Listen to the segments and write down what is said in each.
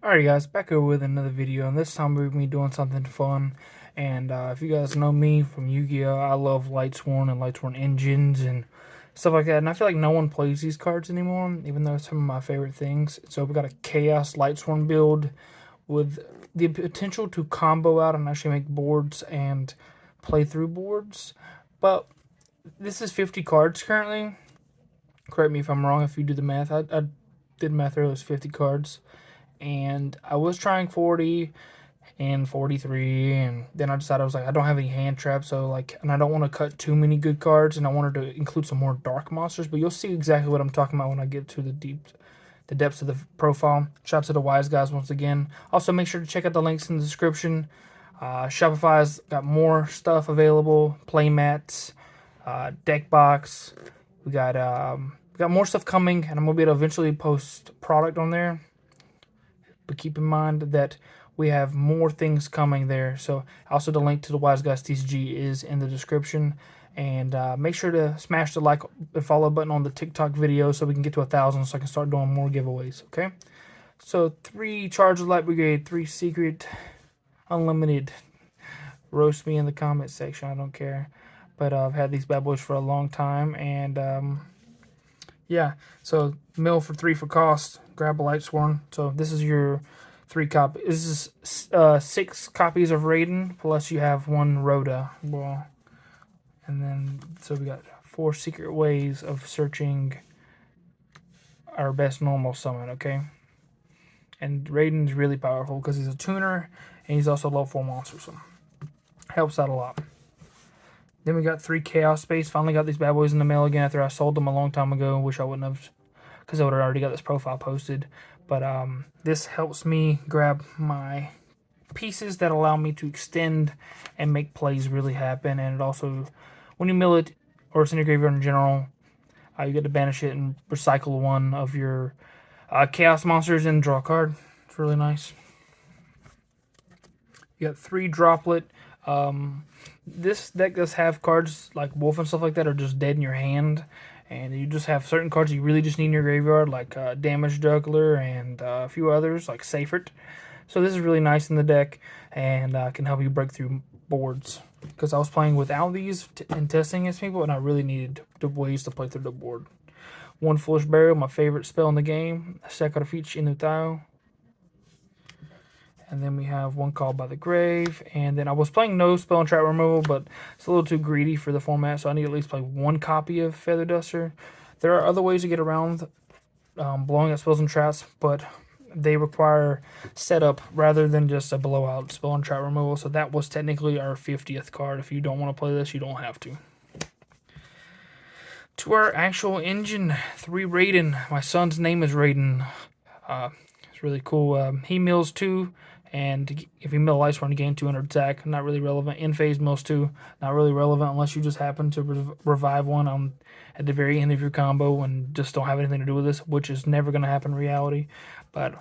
Alright guys, back over with another video, and this time we're going to be doing something fun. And if you guys know me from Yu-Gi-Oh, I love Lightsworn and Lightsworn engines and stuff like that. And I feel like no one plays these cards anymore, even though it's some of my favorite things. So we got a Chaos Lightsworn build with the potential to combo out and actually make boards and play through boards. But this is 50 cards currently. Correct me if I'm wrong if you do the math. I did math earlier, it's 50 cards. And I was trying 40 and 43, and then I decided I was like, I don't have any hand traps, so like, and I don't want to cut too many good cards, and I wanted to include some more dark monsters. But you'll see exactly what I'm talking about when I get to the depths of the profile. Shout out to the wise guys once again. Also, make sure to check out the links in the description. Shopify's got more stuff available, playmats, deck box. We got more stuff coming, and I'm gonna be able to eventually post product on there. But keep in mind that we have more things coming there. So also the link to the Wise Guys TCG is in the description. And make sure to smash the like and follow button on the TikTok video so we can get to 1,000 so I can start doing more giveaways, okay? So 3 Charge of Light Brigade, 3 Secret, Unlimited. Roast me in the comment section, I don't care. But I've had these bad boys for a long time. And yeah, so mill for 3 for cost. Grab a Lightsworn. So this is your 3 copy. This is 6 copies of Raiden plus you have 1 Rhoda. Well, and then so we got 4 secret ways of searching our best normal summon. Okay, and Raiden's really powerful because he's a tuner and he's also a level 4 monster, so helps out a lot. Then we got 3 Chaos Space. Finally got these bad boys in the mail again after I sold them a long time ago. Wish I wouldn't have, because I would have already got this profile posted. But this helps me grab my pieces that allow me to extend and make plays really happen. And it also, when you mill it, or it's in your graveyard in general, you get to banish it and recycle one of your Chaos monsters and draw a card. It's really nice. You got 3 Droplet. This deck does have cards like Wolf and stuff like that are just dead in your hand, and you just have certain cards you really just need in your graveyard, like Damage Juggler and a few others like Seifert. So this is really nice in the deck and can help you break through boards, because I was playing without these and testing against people, and I really needed the ways to play through the board. 1 Foolish Burial, my favorite spell in the game. Sacrifice Inutile. And then we have 1 Called by the Grave. And then I was playing no spell and trap removal, but it's a little too greedy for the format, so I need to at least play 1 copy of Feather Duster. There are other ways to get around blowing up spells and traps, but they require setup rather than just a blowout spell and trap removal. So that was technically our 50th card. If you don't want to play this, you don't have to. To our actual engine, 3 Raiden. My son's name is Raiden. It's really cool. He mills 2. And if you mill Lightsworn, you gain 200 attack. Not really relevant. In phase mills 2. Not really relevant unless you just happen to revive one at the very end of your combo and just don't have anything to do with this, which is never going to happen in reality. But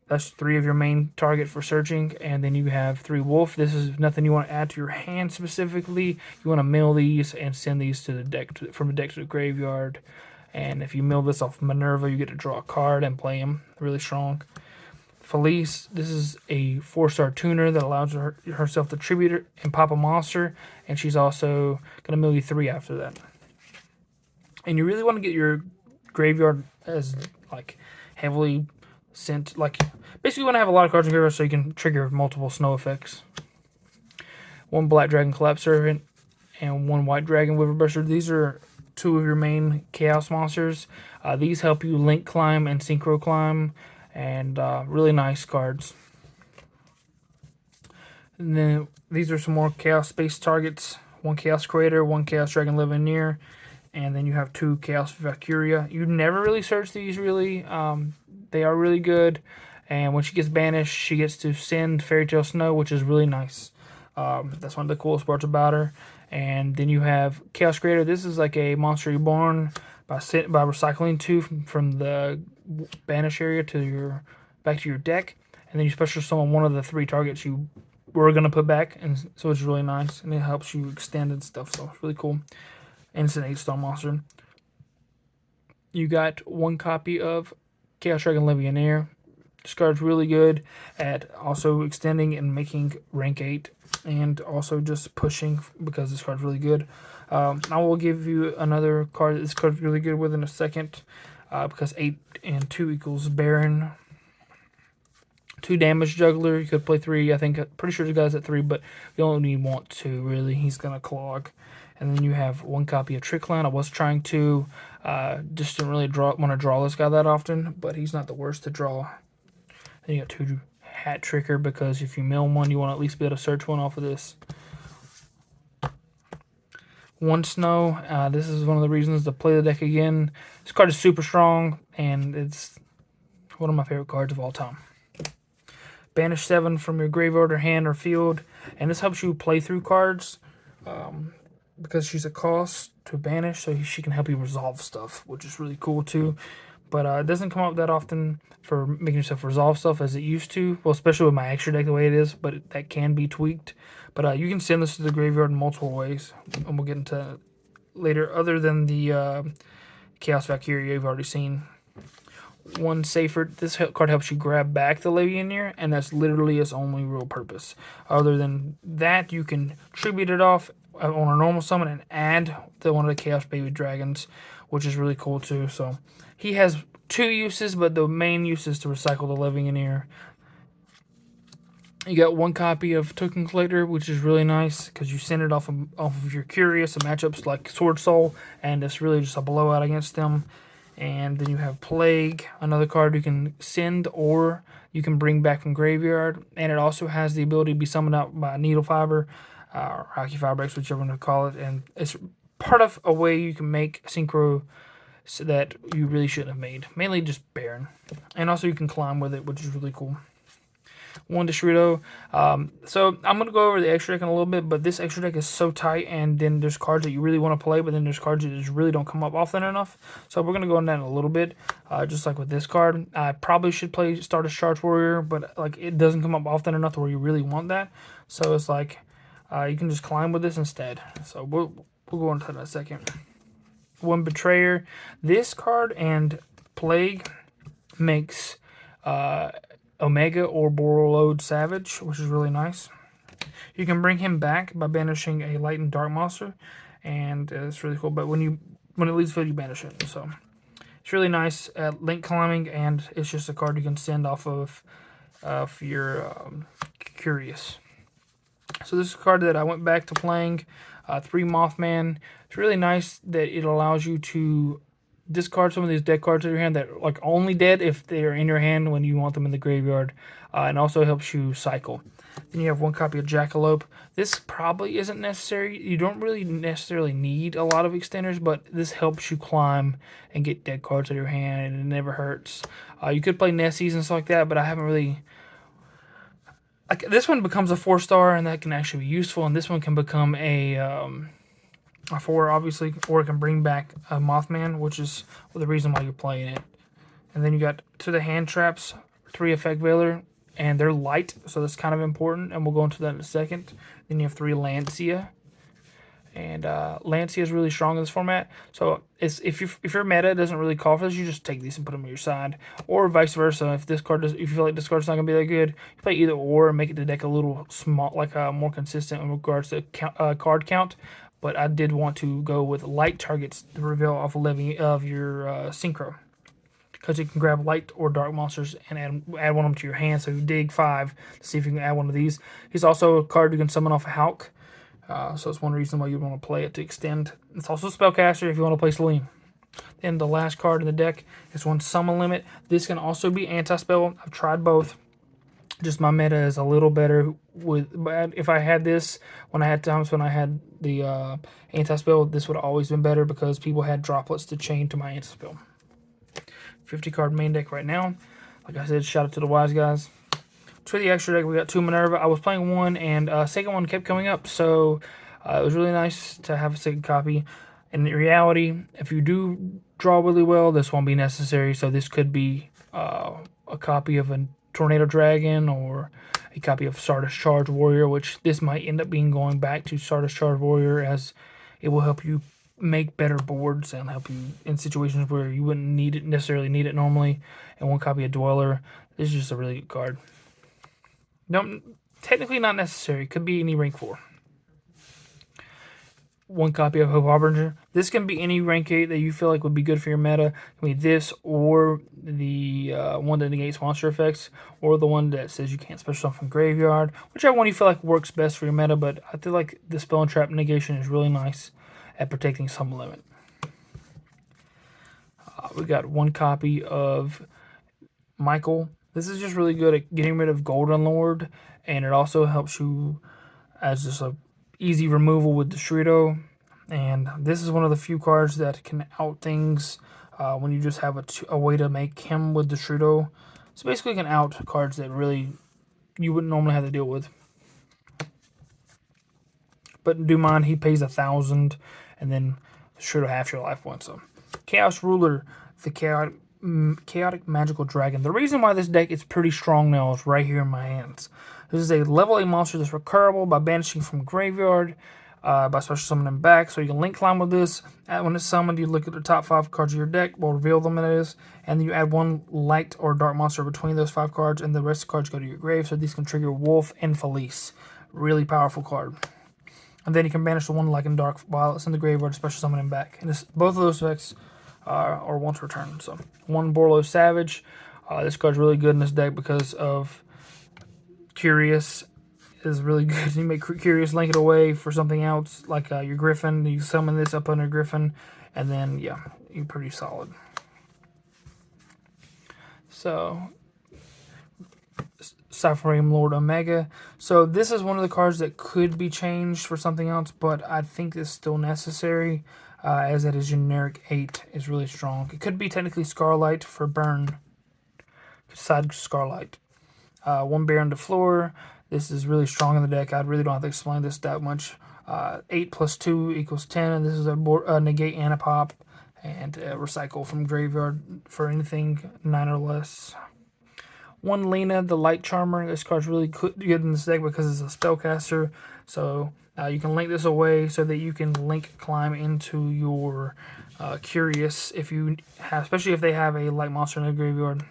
that's 3 of your main target for searching. And then you have 3 Wolf. This is nothing you want to add to your hand specifically. You want to mill these and send these to the deck, from the deck to the graveyard. And if you mill this off Minerva, you get to draw a card and play him. Really strong. Felice, this is a 4-star tuner that allows herself to tribute and pop a monster, and she's also going to mill you 3 after that. And you really want to get your graveyard as like heavily sent, like basically you want to have a lot of cards in graveyard so you can trigger multiple snow effects. 1 Black Dragon Collapse Servant and 1 White Dragon Wyverburster. These are 2 of your main Chaos monsters. These help you link climb and synchro climb. And really nice cards. And then these are some more Chaos Space targets. 1 Chaos Creator, 1 Chaos Dragon Levineer, and then you have 2 Chaos Valkyria. You never really search these, really. They are really good. And when she gets banished, she gets to send Fairy Tale Snow, which is really nice. That's one of the coolest parts about her. And then you have Chaos Creator. This is like a monster reborn by recycling 2 from the banish area to back to your deck, and then you special summon 1 of the 3 targets you were gonna put back, and so it's really nice, and it helps you extend and stuff. So it's really cool. And it's an 8-star monster. You got 1 copy of Chaos Dragon Legionnaire, This card's really good at also extending and making rank 8, and also just pushing because this card's really good. I will give you another card that this card's really good with in a second, because 8 and 2 equals Baron. 2 damage juggler. You could play 3. I think pretty sure the guy's at 3, but you only want 2 really. He's gonna clog. And then you have 1 copy of Trick Clown. I was trying to just didn't really want to draw this guy that often, but he's not the worst to draw. Then you got 2 Hat Tricker, because if you mill one, you want to at least be able to search one off of this. 1 Snow. This is one of the reasons to play the deck again. This card is super strong, and it's one of my favorite cards of all time. Banish 7 from your graveyard or hand or field, and this helps you play through cards because she's a cost to banish, so she can help you resolve stuff, which is really cool too. But it doesn't come up that often for making yourself resolve stuff as it used to. Well, especially with my extra deck the way it is, but that can be tweaked. But you can send this to the graveyard in multiple ways, and we'll get into that later, other than the Chaos Valkyria you've already seen. 1 Seyfert. This card helps you grab back the Legionnaire, and that's literally its only real purpose. Other than that, you can tribute it off on a normal summon and add the one of the Chaos Baby Dragons, which is really cool too. So he has 2 uses, but the main use is to recycle the Legionnaire. You got 1 copy of Token Collector, which is really nice because you send it off of your Curious and matchups like Sword Soul, and it's really just a blowout against them. And then you have Plague, another card you can send or you can bring back from graveyard. And it also has the ability to be summoned out by Needle Fiber, or Hockey Firebricks, whichever one to call it. And it's part of a way you can make Synchro so that you really shouldn't have made. Mainly just Baron. And also you can climb with it, which is really cool. 1 destrudo. So I'm going to go over the extra deck in a little bit, but this extra deck is so tight, and then there's cards that you really want to play, but then there's cards that just really don't come up often enough. So we're going to go into that in a little bit, just like with this card. I probably should play Stardust Charge Warrior, but like it doesn't come up often enough where you really want that. So it's like you can just climb with this instead. So we'll go into that in a second. 1 Betrayer. This card and Plague makes Omega or Borreload Savage, which is really nice. You can bring him back by banishing a light and dark monster, and it's really cool. But when it leaves field, you banish it. So it's really nice at link climbing, and it's just a card you can send off of your Curious. So this is a card that I went back to playing. 3 Mothman. It's really nice that it allows you to discard some of these dead cards in your hand that are like only dead if they're in your hand when you want them in the graveyard, and also helps you cycle. Then you have 1 copy of Jackalope. This probably isn't necessary. You don't really necessarily need a lot of extenders, but this helps you climb and get dead cards in your hand, and it never hurts. You could play Nessies and stuff like that, but I haven't really. Like, this one becomes a 4-star, and that can actually be useful, and this one can become a 4, obviously, or it can bring back a Mothman, which is the reason why you're playing it. And then you got to the hand traps, 3 Effect Veiler, and they're light, so that's kind of important, and we'll go into that in a second. Then you have 3 Lancia, and Lancia is really strong in this format. So if your meta doesn't really call for this, you just take these and put them on your side, or vice versa. If you feel like this card's not gonna be that good, you play either or and make it the deck a little small, like more consistent in regards to card count. But I did want to go with light targets to reveal off of your Synchro, because you can grab light or dark monsters and add one of them to your hand. So you dig 5 to see if you can add one of these. He's also a card you can summon off a Hulk, so it's one reason why you want to play it to extend. It's also a spellcaster if you want to play Selene. Then the last card in the deck is 1 Summon Limit. This can also be anti-spell. I've tried both. Just my meta is a little better but if I had this when I had times when I had the anti-spell, this would have always been better because people had droplets to chain to my anti-spell. 50 card main deck right now. Like I said, shout out to the wise guys. To the extra deck, we got 2 Minerva. I was playing one, and second one kept coming up, so it was really nice to have a second copy. In reality, if you do draw really well, this won't be necessary, so this could be a copy of a Tornado Dragon or a copy of Stardust Charge Warrior, which this might end up being going back to Stardust Charge Warrior, as it will help you make better boards and help you in situations where you wouldn't necessarily need it normally. And one copy of Dweller. This is just a really good card. No, technically not necessary. Could be any rank 4. One copy of Hope Harbinger. This can be any rank 8 that you feel like would be good for your meta. It can be this, or the one that negates monster effects, or the one that says you can't special summon from graveyard. Whichever one you feel like works best for your meta, but I feel like the spell and trap negation is really nice at protecting some limit. We got one copy of Michael. This is just really good at getting rid of Golden Lord, and it also helps you as just a easy removal with destrudo. And this is one of the few cards that can out things when you just have a way to make him with destrudo. So basically it can out cards that really you wouldn't normally have to deal with. But do mind, he pays 1,000 and then destrudo half your life points. So Chaos Ruler, the chaotic magical dragon. The reason why this deck is pretty strong now is right here in my hands. This is a level 8 monster that's recurable by banishing from graveyard, by special summoning back. So you can link climb with this. When it's summoned, you look at the top 5 cards of your deck. We'll reveal them, that is. And then you add one light or dark monster between those 5 cards, and the rest of the cards go to your grave. So these can trigger Wolf and Felice. Really powerful card. And then you can banish the one light and dark while it's in the graveyard, special summoning back. And both of those effects are once returned. So one Borlo Savage. This card's really good in this deck because of Curious is really good. You make Curious, link it away for something else, like your Griffin. You summon this up under Griffin, and then, yeah, you're pretty solid. So, Cypherame Lord Omega. So this is one of the cards that could be changed for something else, but I think it's still necessary, as that is generic 8 is really strong. It could be technically Scarlight for burn. Side Scarlight. One Baron to floor. This is really strong in the deck. I really don't have to explain this that much. 8 plus 2 equals 10. And this is a negate and a pop. And recycle from graveyard for anything 9 or less. One Lena, the Light Charmer. This card's really good in this deck because it's a spellcaster. So you can link this away so that you can link climb into your Curious if you have, especially if they have a light monster in the graveyard.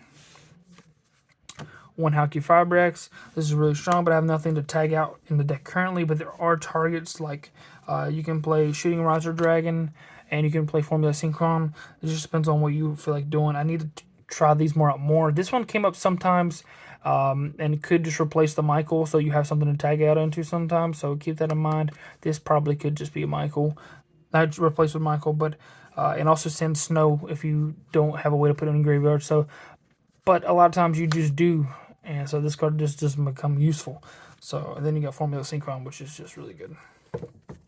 One Halki Fibrax. This is really strong, but I have nothing to tag out in the deck currently. But there are targets like you can play Shooting Riser Dragon, and you can play Formula Synchron. It just depends on what you feel like doing. I need to try these out more. This one came up sometimes, and could just replace the Michael, so you have something to tag out into sometimes. So keep that in mind. This probably could just be a Michael, not replace with Michael, but and also send Snow if you don't have a way to put it in the graveyard. So, but a lot of times you just do. And so this card just doesn't become useful. So then you got Formula Synchron, which is just really good.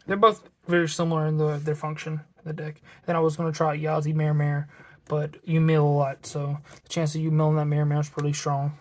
They're both very similar in their function in the deck. Then I was going to try Yazi Mare, but you mill a lot. So the chance of you milling that Mare is pretty strong.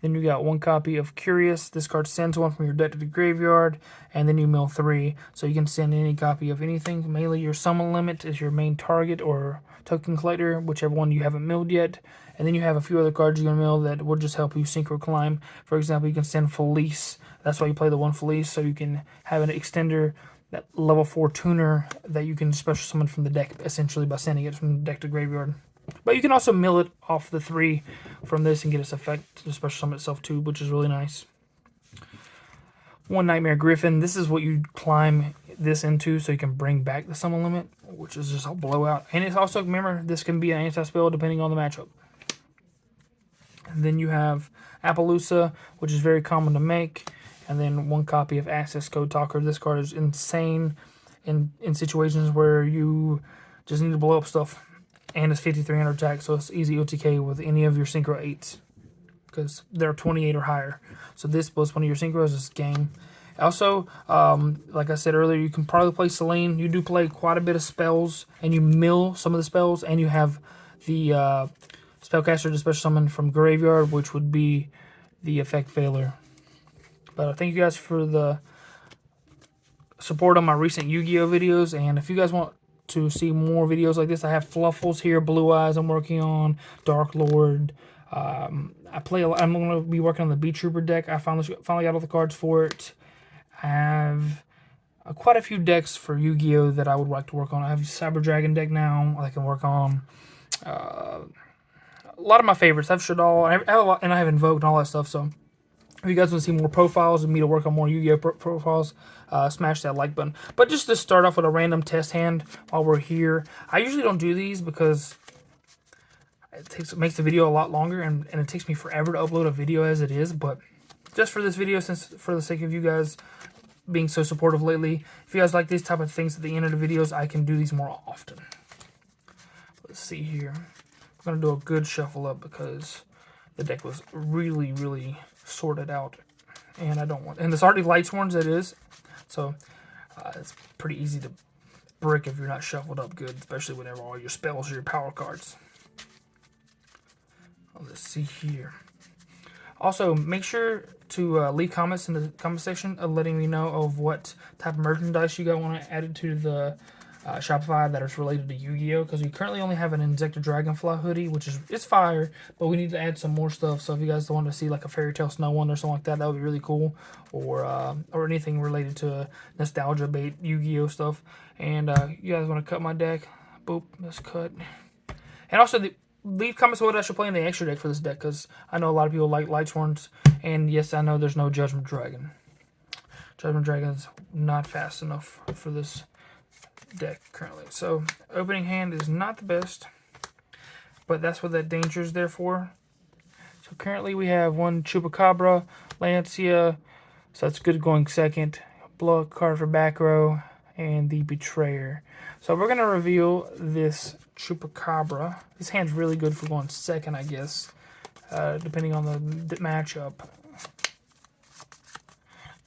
Then you got one copy of Curious. This card sends one from your deck to the graveyard, and then you mill 3. So you can send any copy of anything. Mainly your summon limit is your main target or token collector, whichever one you haven't milled yet. And then you have a few other cards you can mill that will just help you synchro climb. For example, you can send Felice. That's why you play the one Felice, so you can have an extender, that level 4 tuner that you can special summon from the deck, essentially by sending it from the deck to graveyard. But you can also mill it off the 3 from this and get its effect to special summon itself too, which is really nice. One Nightmare Griffin. This is what you climb this into so you can bring back the summon limit, which is just a blowout. And it's also, remember, this can be an anti-spell depending on the matchup. And then you have Appaloosa, which is very common to make. And then one copy of Access Code Talker. This card is insane in situations where you just need to blow up stuff. And it's 5,300 attack, so it's easy OTK with any of your Synchro 8s. Because they're 28 or higher. So this was one of your Synchros, this game. Also, like I said earlier, you can probably play Selene. You do play quite a bit of spells, and you mill some of the spells, and you have the Spellcaster to special summon from graveyard, which would be the effect failure. But thank you guys for the support on my recent Yu-Gi-Oh videos, and if you guys want to see more videos like this, I have Fluffles here, Blue Eyes I'm working on, Dark Lord. I play a lot. I'm going to be working on the Beat Trooper deck. I finally got all the cards for it. I have quite a few decks for Yu-Gi-Oh that I would like to work on. I have a Cyber Dragon deck now I can work on. A lot of my favorites. I have Shaddoll, and I have Invoked and all that stuff. So if you guys want to see more profiles and me to work on more Yu-Gi-Oh profiles, smash that like button. But just to start off with a random test hand while we're here, I usually don't do these because it makes the video a lot longer, and it takes me forever to upload a video as it is. But just for this video, since for the sake of you guys being so supportive lately, if you guys like these type of things at the end of the videos, I can do these more often. Let's see here. I'm going to do a good shuffle up because the deck was really sorted out, and I don't want, and it's already Lightsworns, it is, so it's pretty easy to brick if you're not shuffled up good, especially whenever all your spells are your power cards. Let's see here. Also, make sure to leave comments in the comment section letting me know of what type of merchandise you guys want to add to the Shopify that is related to Yu-Gi-Oh! Because we currently only have an Inzektor Dragonfly hoodie, which is, it's fire, but we need to add some more stuff. So if you guys want to see like a Fairy Tale Snow one or something like that, that would be really cool. Or anything related to nostalgia bait Yu-Gi-Oh! Stuff. And you guys want to cut my deck? Boop, let's cut. And also, leave comments what I should play in the extra deck for this deck, because I know a lot of people like Lightsworns, and yes, I know there's no Judgment Dragon. Judgment Dragon's not fast enough for this deck currently. So opening hand is not the best, but that's what that danger is there for. So currently we have one Chupacabra, Lancia, so that's good going second. Blow a card for back row, and the Betrayer. So we're gonna reveal this Chupacabra. This hand's really good for going second, I guess, depending on the matchup.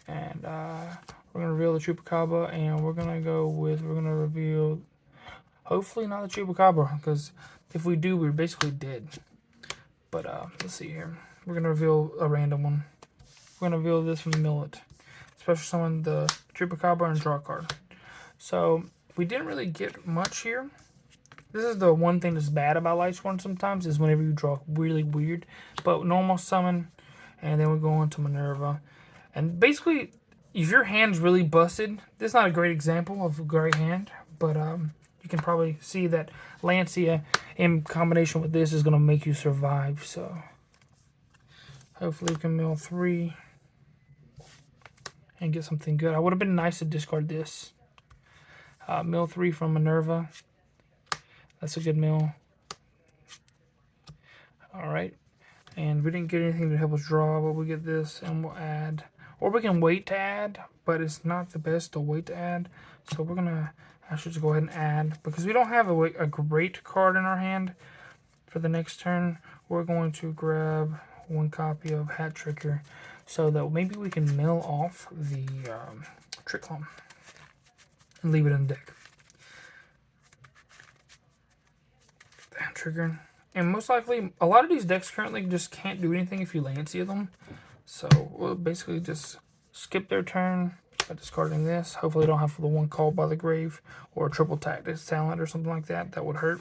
And we're going to reveal the Chupacabra, and we're going to reveal, hopefully not the Chupacabra, because if we do, we're basically dead. But let's see here. We're going to reveal a random one. We're going to reveal this from Millet. Special summon the Chupacabra and draw a card. So we didn't really get much here. This is the one thing that's bad about Lightsworn sometimes, is whenever you draw really weird. But normal summon, and then we go on to Minerva. And basically, if your hand's really busted, this is not a great example of a great hand, but you can probably see that Lancia in combination with this is going to make you survive. So hopefully we can mill 3 and get something good. I would have been nice to discard this. Mill 3 from Minerva. That's a good mill. Alright. And we didn't get anything to help us draw, but we get this and we'll add. Or we can wait to add, but it's not the best to wait to add. So we're going to actually just go ahead and add. Because we don't have a great card in our hand for the next turn, we're going to grab 1 copy of Hat Tricker so that maybe we can mill off the Trick Clone and leave it in the deck. Hat Trigger. And most likely, a lot of these decks currently just can't do anything if you Lancia them. So we'll basically just skip their turn by discarding this. Hopefully they don't have the one called by the grave or a triple tactics talent or something like that. That would hurt.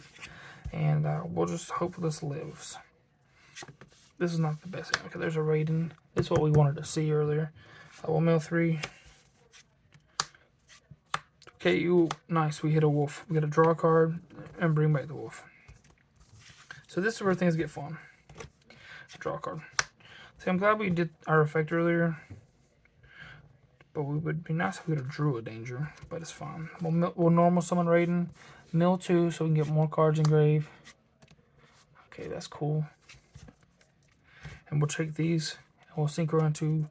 And we'll just hope this lives. This is not the best. Okay, there's a Raiden. This is what we wanted to see earlier. We'll mill 3. Okay, nice. We hit a wolf. We got to draw a card and bring back the wolf. So this is where things get fun. Draw a card. See, I'm glad we did our effect earlier. But we would be nice if we would have drew a danger. But it's fine. We'll normal summon Raiden. Mill 2 so we can get more cards in grave. Okay, that's cool. And we'll take these. And we'll synchro into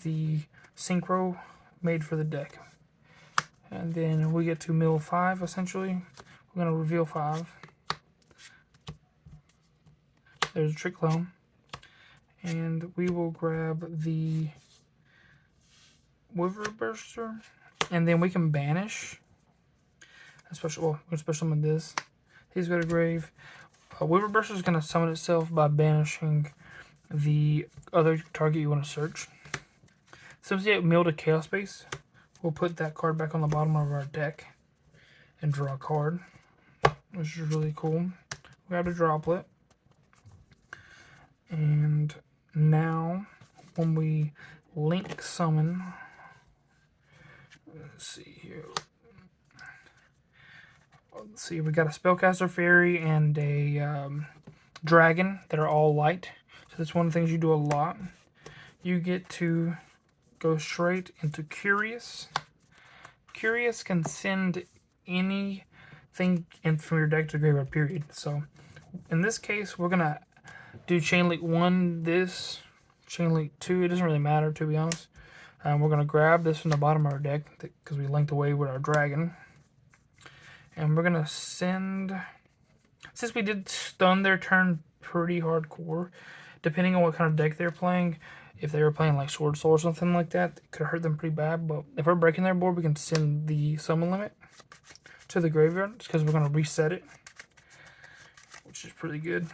the synchro made for the deck. And then we get to mill 5 essentially. We're going to reveal 5. There's a Trick Clone. And we will grab the Wiver Burster. And then we can banish. We're going to special summon this. He's got a grave. Wiver Burster is going to summon itself by banishing the other target you want to search. Since we have milled a Chaos Space, we'll put that card back on the bottom of our deck and draw a card, which is really cool. Grab a Droplet. And now, when we link summon, let's see here. Let's see, we got a spellcaster fairy and a dragon that are all light. So that's one of the things you do a lot. You get to go straight into Curious. Curious can send anything in from your deck to graveyard, period. So in this case, we're gonna do Chain Link 1, this, Chain Link 2, it doesn't really matter, to be honest. We're gonna grab this from the bottom of our deck because we linked away with our dragon. And we're gonna send, since we did stun their turn pretty hardcore, depending on what kind of deck they're playing, if they were playing like Sword Soul or something like that, it could hurt them pretty bad. But if we're breaking their board, we can send the summon limit to the graveyard because we're gonna reset it, which is pretty good.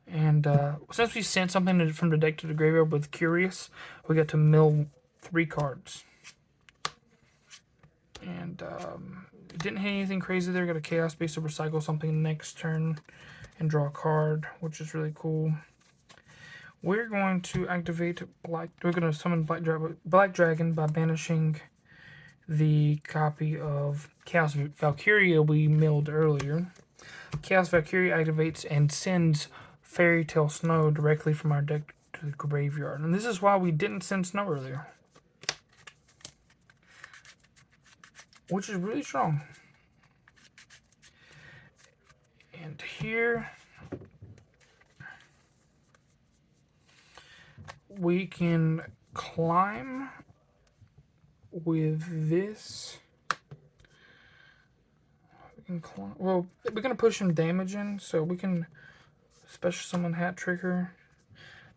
And since we sent something from the deck to the graveyard with Curious, we got to mill 3 cards. And it didn't hit anything crazy there. Got a Chaos Base to recycle something next turn and draw a card, which is really cool. We're going to activate we're going to summon Black Dragon by banishing the copy of Chaos Valkyria we milled earlier. Chaos Valkyria activates and sends Fairy Tale Snow directly from our deck to the graveyard. And this is why we didn't send Snow earlier, which is really strong. And here we can climb with this. We can climb. Well, we're gonna push some damage in, so we can special summon Hat Trigger.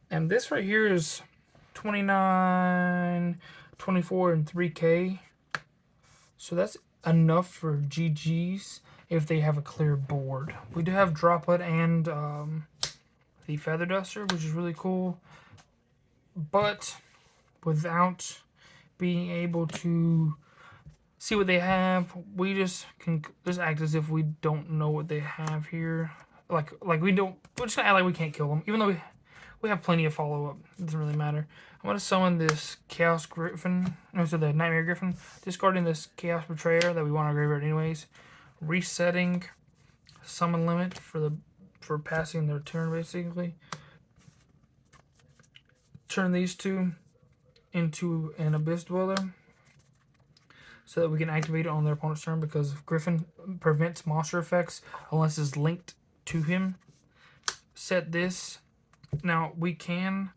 And this right here is 29, 24, and 3K. So that's enough for GG's if they have a clear board. We do have Droplet and the Feather Duster, which is really cool. But without being able to see what they have, we just can just act as if we don't know what they have here. Like we don't. We're just gonna act like we can't kill them, even though we have plenty of follow up. It doesn't really matter. I'm gonna summon this Chaos Griffin. No, so the Nightmare Griffin. Discarding this Chaos Betrayer that we want our graveyard anyways. Resetting summon limit for passing their turn basically. Turn these two into an Abyss Dweller so that we can activate it on their opponent's turn, because Griffin prevents monster effects unless it's linked to him. Set this. Now we can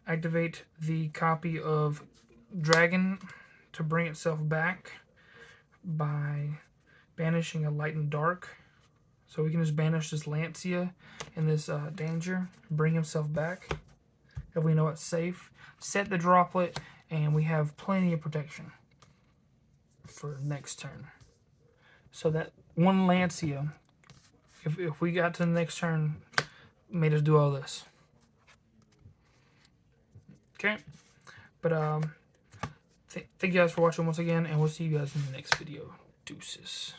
activate the copy of Dragon to bring itself back by banishing a Light and Dark. So we can just banish this Lancia and this Danger, bring himself back if we know it's safe. Set the Droplet, and we have plenty of protection for next turn. So that one Lancia, if we got to the next turn, made us do all this. Okay, but thank you guys for watching once again, and we'll see you guys in the next video. Deuces.